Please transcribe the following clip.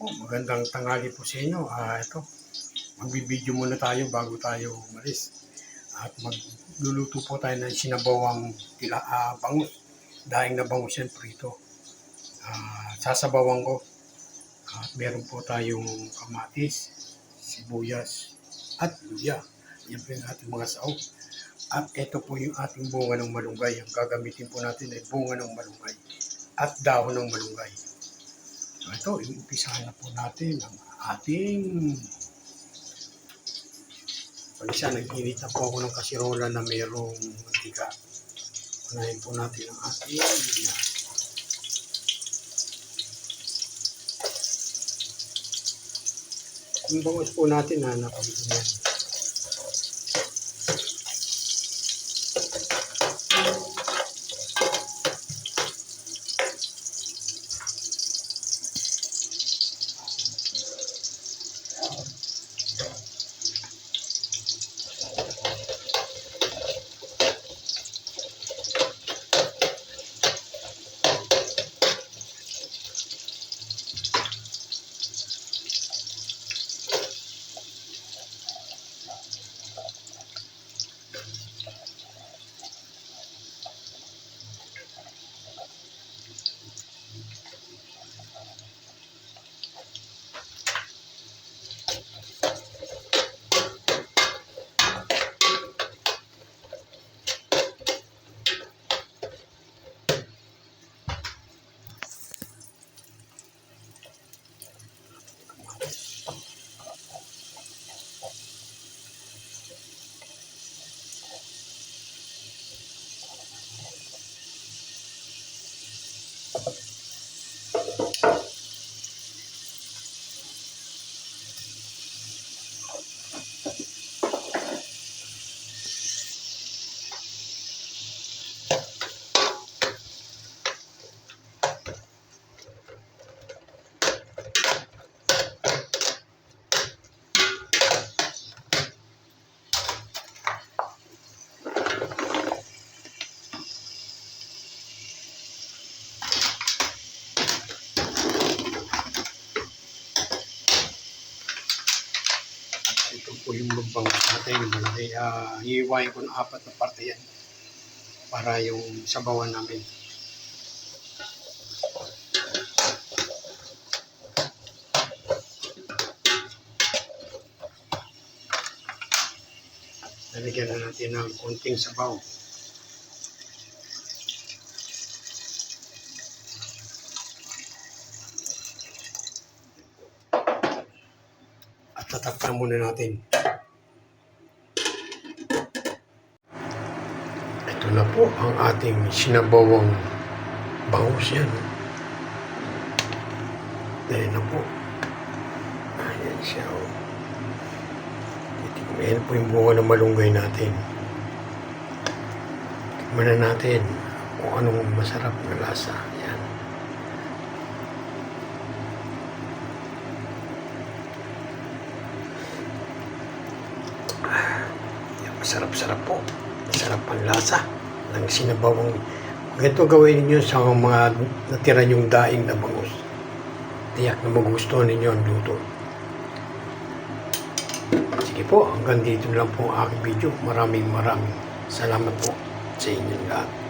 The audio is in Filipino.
po, magandang tanghali po sa inyo. Ito, magbibideo muna tayo bago tayo umalis. At magluluto po tayo ng sinabawang bangus. Daing na bangus yan, prito. Sasabawan ko. At meron po tayong kamatis, sibuyas, at luya. Yan po yung ating mga sahog. At ito po yung ating bunga ng malunggay. Ang gagamitin po natin ay bunga ng malunggay at dahon ng malunggay. So ito, iumpisahan na po natin ang ating pag-isa. Nag-init na po ako ng kasirola na mayroong mantika. Unahin po natin ang ating luya. Yung bangus po natin na napagod yan. Ito po yung bangus natin. Malaki. Hihiwain ko ng 4 na parte yan para yung sabawan namin. Lalagyan na natin ng konting sabaw. At tatakpan muna natin. Ito na po ang ating sinabawang bangus yan. Dahil na po. Ayan siya. Ayan po yung bunga ng malunggay natin. Tikman na natin kung anong masarap na lasa. Ayan. Masarap-sarap po. Masarap ang lasa ng sinabawang. Ganito gawin niyo sa mga natira niyong daing na bangus. Tiyak na magustuhan ninyo ang luto. Sige po, hanggang dito lang po ang aking video. Maraming salamat po sa inyong lahat.